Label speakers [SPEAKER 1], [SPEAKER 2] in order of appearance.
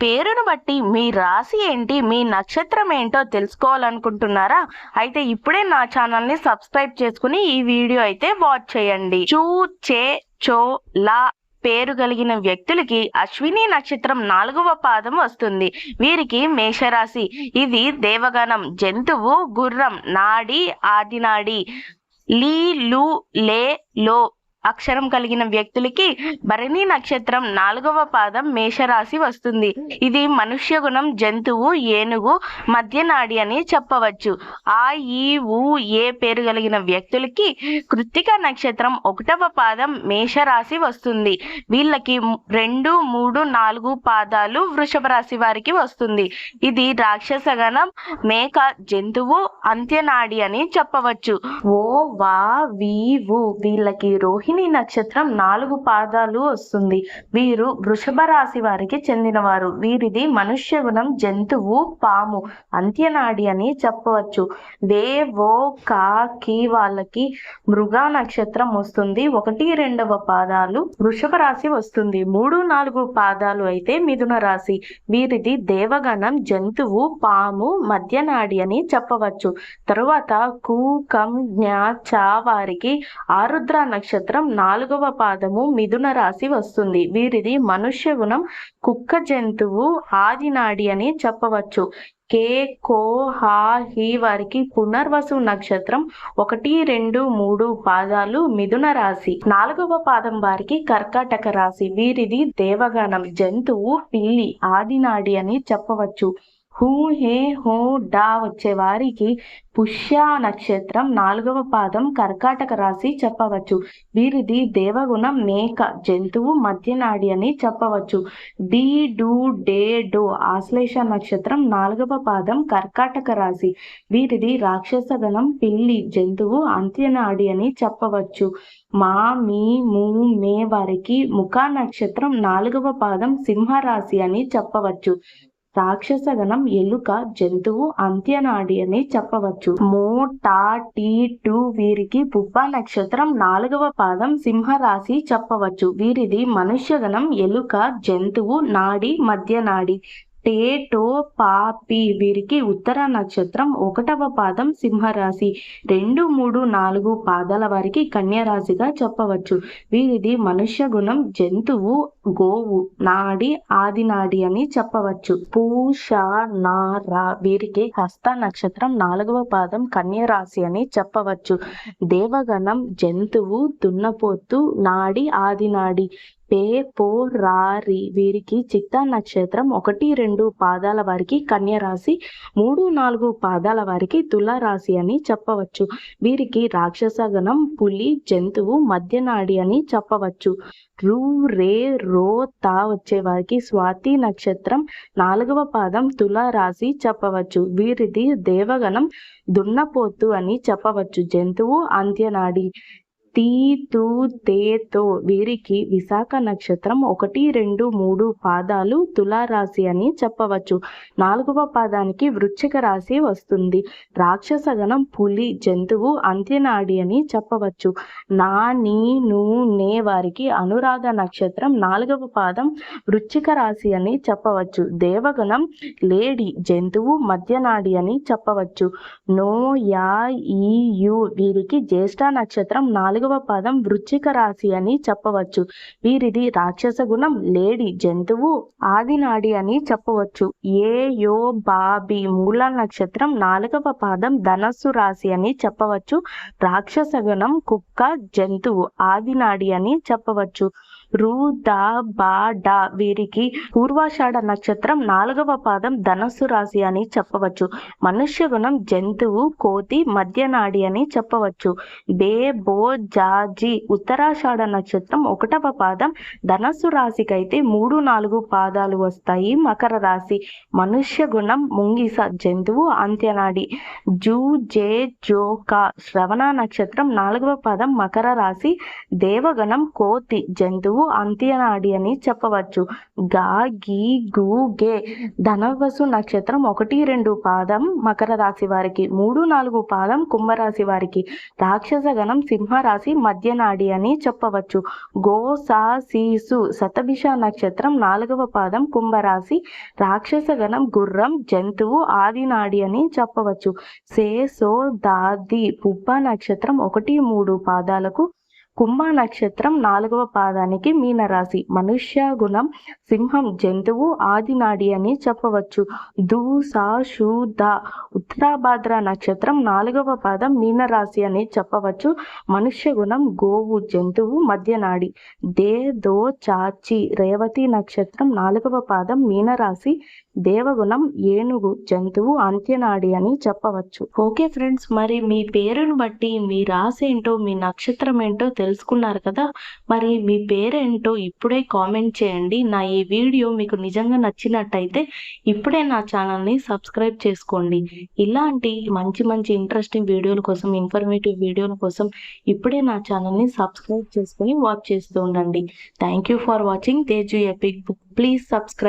[SPEAKER 1] పేరును బట్టి మీ రాశి ఏంటి, మీ నక్షత్రం ఏంటో తెలుసుకోవాలనుకుంటున్నారా? అయితే ఇప్పుడే నా ఛానల్ని సబ్స్క్రైబ్ చేసుకుని ఈ వీడియో అయితే వాచ్ చేయండి. చూ, చే, చో, లా పేరు కలిగిన వ్యక్తులకి అశ్విని నక్షత్రం 4వ పాదం వస్తుంది. వీరికి మేషరాశి. ఇది దేవగణం. జంతువు గుర్రం. నాడి ఆదినాడి. లీ, లు, లే, లో అక్షరం కలిగిన వ్యక్తులకి భరణి నక్షత్రం 4వ పాదం మేషరాశి వస్తుంది. ఇది మనుష్య గుణం. జంతువు ఏనుగు. మధ్య నాడి అని చెప్పవచ్చు. ఆ, ఈ, ఊ, ఏ పేరు కలిగిన వ్యక్తులకి కృత్తిక నక్షత్రం 1వ పాదం మేషరాశి వస్తుంది. వీళ్ళకి 2, 3, 4 పాదాలు వృషభ రాశి వారికి వస్తుంది. ఇది రాక్షస గణం. మేక. జంతువు అంత్యనాడి అని చెప్పవచ్చు. ఓ, వా, వి, వు వీళ్ళకి రోహిణి నక్షత్రం 4 పాదాలు వస్తుంది. వీరు వృషభ రాశి వారికి చెందినవారు. వీరిది మనుష్య గుణం. జంతువు పాము. అంత్యనాడి అని చెప్పవచ్చు. వే, ఓ, కా, కి వాళ్ళకి మృగా నక్షత్రం వస్తుంది. 1, 2వ పాదాలు వృషభ రాశి వస్తుంది. 3, 4 పాదాలు అయితే మిథున రాశి. వీరిది దేవగణం. జంతువు పాము. మధ్యనాడి అని చెప్పవచ్చు. తరువాత కు, కం, జ్ఞ, చ వారికి ఆరుద్ర నక్షత్రం 4వ పాదము మిథున రాశి వస్తుంది. వీరిది మనుష్య గుణం. కుక్క. జంతువు ఆదినాడి అని చెప్పవచ్చు. కే, కో, హా, హి వారికి పునర్వసు నక్షత్రం 1, 2, 3 పాదాలు మిథున రాశి. 4వ పాదం వారికి కర్కాటక రాశి. వీరిది దేవగణం. జంతువు పిల్లి. ఆదినాడి అని చెప్పవచ్చు. హూ, హే, హో, డా వచ్చే వారికి పుష్య నక్షత్రం 4వ పాదం కర్కాటక రాశి చెప్పవచ్చు. వీరిది దేవగుణం. మేక. జంతువు మధ్యనాడి అని చెప్పవచ్చు. డి, డు, డే, డో ఆశ్లేష నక్షత్రం 4వ పాదం కర్కాటక రాశి. వీరిది రాక్షస గణం. పిల్లి. జంతువు అంత్యనాడి అని చెప్పవచ్చు. మా, మీ, ము, మే వారికి ముఖ నక్షత్రం 4వ పాదం సింహరాశి అని చెప్పవచ్చు. రాక్షస గణం. ఎలుక. జంతువు అంత్యనాడి అని చెప్పవచ్చు. మో, టా, టీ, టు వీరికి పుబ్బ నక్షత్రం 4వ పాదం సింహరాశి చెప్పవచ్చు. వీరిది మనుష్య గణం. ఎలుక. జంతువు నాడి మధ్యనాడి. టే, టో, పా, పి వీరికి ఉత్తర నక్షత్రం 1వ పాదం సింహరాశి. 2, 3, 4 పాదాల వారికి కన్యరాశిగా చెప్పవచ్చు. వీరిది మనుష్య గుణం. జంతువు గోవు. నాడి ఆదినాడి అని చెప్పవచ్చు. పూ, ష, నా, రా వీరికి హస్త నక్షత్రం 4వ పాదం కన్యరాశి అని చెప్పవచ్చు. దేవగణం. జంతువు దున్నపోతు. నాడి ఆదినాడి. పే, పో, రా, రి వీరికి చిత్త నక్షత్రం 1, 2 పాదాల వారికి కన్యరాశి. 3, 4 పాదాల వారికి తులారాశి అని చెప్పవచ్చు. వీరికి రాక్షస గణం. పులి. జంతువు మధ్యనాడి అని చెప్పవచ్చు. రు, రే, రో, తా వచ్చే వారికి స్వాతి నక్షత్రం 4వ పాదం తులారాశి చెప్పవచ్చు. వీరిది దేవగణం. దున్నపోతు అని చెప్పవచ్చు. జంతువు అంత్యనాడి. తీ, తూ, తే, తో వీరికి విశాఖ నక్షత్రం 1, 2, 3 పాదాలు తులారాశి అని చెప్పవచ్చు. 4వ పాదానికి వృశ్చిక రాశి వస్తుంది. రాక్షస గణం. పులి. జంతువు అంత్యనాడి అని చెప్పవచ్చు. నా, నీ, ను, నే వారికి అనురాధ నక్షత్రం 4వ పాదం వృశ్చిక రాశి అని చెప్పవచ్చు. దేవగణం. లేడి. జంతువు మధ్యనాడి అని చెప్పవచ్చు. నో, యా, ఈ, యు వీరికి జ్యేష్ఠ నక్షత్రం 4వ పాదం వృశ్చిక రాశి అని చెప్పవచ్చు. వీరిది రాక్షస గుణం. లేడి. జంతువు ఆదినాడి అని చెప్పవచ్చు. ఏ, యో, బా, బి మూల నక్షత్రం 4వ పాదం ధనస్సు రాశి అని చెప్పవచ్చు. రాక్షస గుణం. కుక్క. జంతువు ఆదినాడి అని చెప్పవచ్చు. రు, ద, బా, డ వీరికి పూర్వాషాఢ నక్షత్రం 4వ పాదం ధనస్సు రాశి అని చెప్పవచ్చు. మనుష్య గుణం. జంతువు కోతి మధ్యనాడి అని చెప్పవచ్చు. బే, బో, జా, జి ఉత్తరాషాఢ నక్షత్రం 1వ పాదం ధనస్సు రాశికైతే 3, 4 పాదాలు వస్తాయి. మకర రాశి. మనుష్య గుణం. ముంగిస. జంతువు అంత్యనాడి. జూ, జే, జో, క శ్రవణ నక్షత్రం 4వ పాదం మకర రాశి. దేవగణం. కోతి. జంతువు జంతువు అంత్యనాడి అని చెప్పవచ్చు. గా గి గు గే. ధనవసు నక్షత్రం 1-2 పాదం మకర రాశి వారికి, 3-4 పాదం కుంభరాశి వారికి. రాక్షస గణం సింహరాశి మధ్యనాడి అని చెప్పవచ్చు. గో సా శీసు శతభిష నక్షత్రం 4వ పాదం కుంభరాశి. రాక్షస గణం గుర్రం జంతువు ఆదినాడి అని చెప్పవచ్చు. సే సో దాది పుబ్బ నక్షత్రం 1-3 పాదాలకు, కుంభ నక్షత్రం 4వ పాదానికి మీనరాశి. మనుష్య గుణం సింహం జంతువు ఆదినాడి అని చెప్పవచ్చు. దు సా షు ద ఉత్తరాభాద్ర నక్షత్రం 4వ పాదం మీనరాశి అని చెప్పవచ్చు. మనుష్య గుణం గోవు జంతువు మధ్యనాడి. దే దో చాచి రేవతి నక్షత్రం 4వ పాదం మీనరాశి. దేవగుణం ఏనుగు జంతువు అంత్యనాడి అని చెప్పవచ్చు. ఓకే ఫ్రెండ్స్, మరి మీ పేరును బట్టి మీ రాశి ఏంటో మీ నక్షత్రం ఏంటో తెలుసుకున్నారు కదా. మరి మీ పేరేంటో ఇప్పుడే కామెంట్ చేయండి. నా ఈ వీడియో మీకు నిజంగా నచ్చినట్టయితే ఇప్పుడే నా ఛానల్ని సబ్స్క్రైబ్ చేసుకోండి. ఇలాంటి మంచి మంచి ఇంట్రెస్టింగ్ వీడియోల కోసం, ఇన్ఫర్మేటివ్ వీడియోల కోసం ఇప్పుడే నా ఛానల్ని సబ్స్క్రైబ్ చేసుకొని వాచ్ చేస్తూ ఉండండి. Thank you for watching Teju epic book. Please subscribe.